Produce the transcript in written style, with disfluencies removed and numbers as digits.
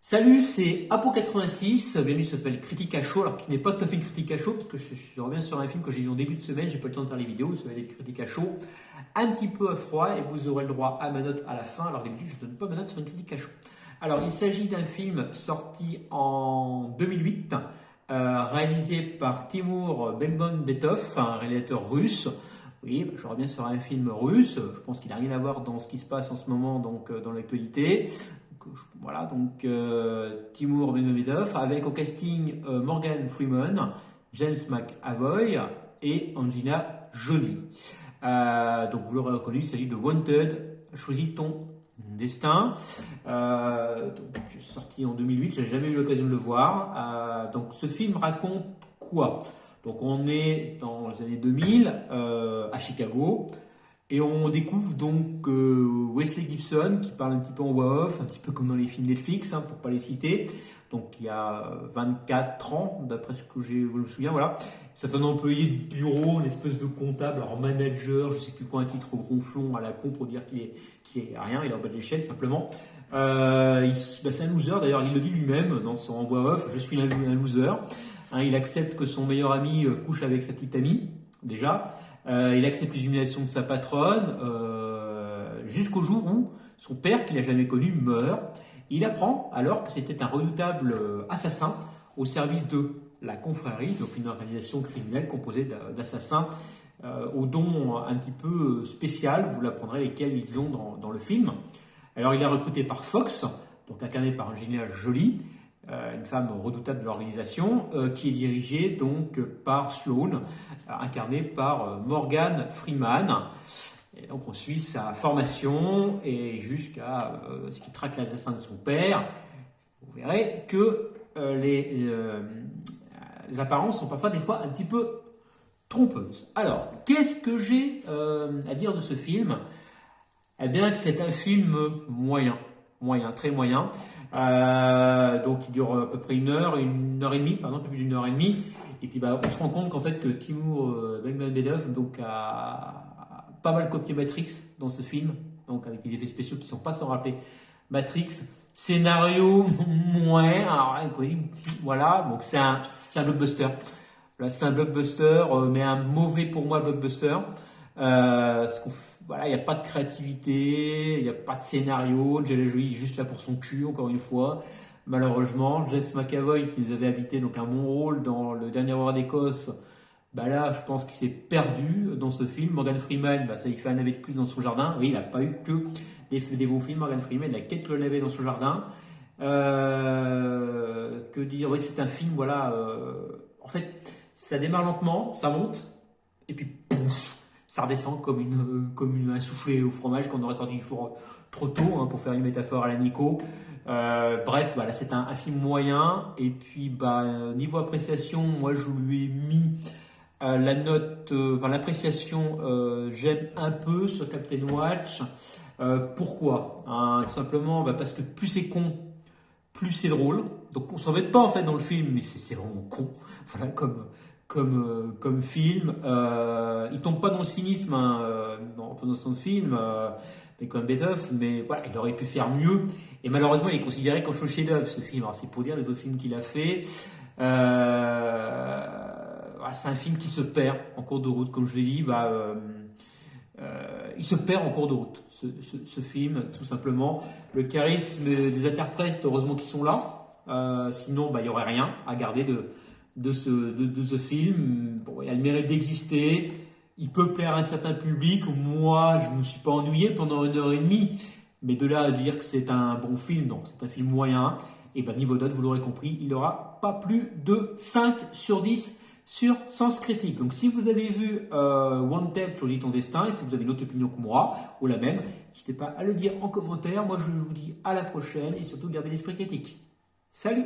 Salut, c'est Apo86, bienvenue, ça s'appelle Critique à chaud, alors qui n'est pas tout à fait une critique à chaud, parce que je reviens sur un film que j'ai vu en début de semaine, j'ai pas le temps de faire les vidéos, ça va être une critique à chaud, un petit peu à froid, et vous aurez le droit à ma note à la fin, alors d'habitude je ne donne pas ma note sur une critique à chaud. Alors il s'agit d'un film sorti en 2008, réalisé par Timur Bekmambetov, un réalisateur russe. Oui, je reviens sur un film russe, je pense qu'il n'a rien à voir dans ce qui se passe en ce moment, donc dans l'actualité. Voilà, donc Timur Bekmambetov avec au casting Morgan Freeman, James McAvoy et Angelina Jolie. Donc vous l'aurez reconnu, il s'agit de Wanted, choisis ton destin. Donc sorti en 2008, j'ai jamais eu l'occasion de le voir. Donc ce film raconte quoi? Donc on est dans les années 2000 à Chicago. Et on découvre donc Wesley Gibson qui parle un petit peu en voix off, un petit peu comme dans les films Netflix, pour pas les citer. Donc il y a 24 ans, d'après ce que je me souviens, voilà. C'est un employé de bureau, une espèce de comptable, alors manager, je sais plus quoi, un titre ronflon à la con pour dire qu'il est rien, il est en bas de l'échelle simplement. C'est un loser, d'ailleurs il le dit lui-même dans son voix off, je suis un loser. Il accepte que son meilleur ami couche avec sa petite amie, déjà. Il accepte les humiliations de sa patronne jusqu'au jour où son père, qu'il n'a jamais connu, meurt. Il apprend alors que c'était un redoutable assassin au service de la confrérie, donc une organisation criminelle composée d'assassins aux dons un petit peu spécial. Vous l'apprendrez lesquels ils ont dans le film. Alors il est recruté par Fox, donc incarné par Angelina Jolie, une femme redoutable de l'organisation, qui est dirigée donc par Sloane, incarné par Morgan Freeman. Et donc on suit sa formation et jusqu'à ce qu'il traque l'assassin de son père. Vous verrez que les apparences sont parfois des fois un petit peu trompeuses. Alors, qu'est-ce que j'ai à dire de ce film? Eh bien que c'est un film moyen, très moyen. Donc il dure à peu près une heure et demie, pardon, un peu plus d'une heure et demie. Et puis on se rend compte qu'en fait que Timur Bekmambetov donc a pas mal copié Matrix dans ce film, donc avec des effets spéciaux qui sont pas sans rappeler Matrix. Scénario moins, alors voilà, donc c'est un blockbuster. Là c'est un blockbuster, mais un mauvais pour moi blockbuster. Voilà, il n'y a pas de créativité, il n'y a pas de scénario. Angelina Jolie est juste là pour son cul, encore une fois. Malheureusement, James McAvoy, qui nous avait habité donc un bon rôle dans Le Dernier Roi d'Écosse, là, je pense qu'il s'est perdu dans ce film. Morgan Freeman, ça il fait un navet de plus dans son jardin. Oui, il n'a pas eu que des bons films. Morgan Freeman, il a quelques navets dans son jardin. Que dire? Oui, c'est un film, voilà. En fait, ça démarre lentement, ça monte, et puis pouf, ça redescend comme un soufflé au fromage qu'on aurait sorti du four trop tôt, pour faire une métaphore à la Nico. Bref, là c'est un film moyen. Et puis niveau appréciation, moi je lui ai mis la note, l'appréciation, j'aime un peu sur Captain Watch. Pourquoi? Tout simplement parce que plus c'est con, plus c'est drôle. Donc on s'embête pas en fait dans le film, mais c'est vraiment con. Voilà, comme film. Il tombe pas dans le cynisme dans son film, Bekmambetov, mais voilà, il aurait pu faire mieux. Et malheureusement, il est considéré comme un chef-d'œuvre ce film. Alors c'est pour dire les autres films qu'il a fait. C'est un film qui se perd en cours de route, comme je l'ai dit. Il se perd en cours de route, ce film, tout simplement. Le charisme des interprètes, heureusement qu'ils sont là. Sinon, il n'y aurait rien à garder de ce film. Il a le mérite d'exister. Il peut plaire à un certain public. Moi, je ne me suis pas ennuyé pendant une heure et demie. Mais de là à dire que c'est un bon film, non, c'est un film moyen. Et niveau note, vous l'aurez compris, il n'aura pas plus de 5 sur 10 sur Sens Critique. Donc si vous avez vu Wanted, choisis ton destin, et si vous avez une autre opinion que moi, ou la même, n'hésitez pas à le dire en commentaire. Moi je vous dis à la prochaine, et surtout gardez l'esprit critique. Salut!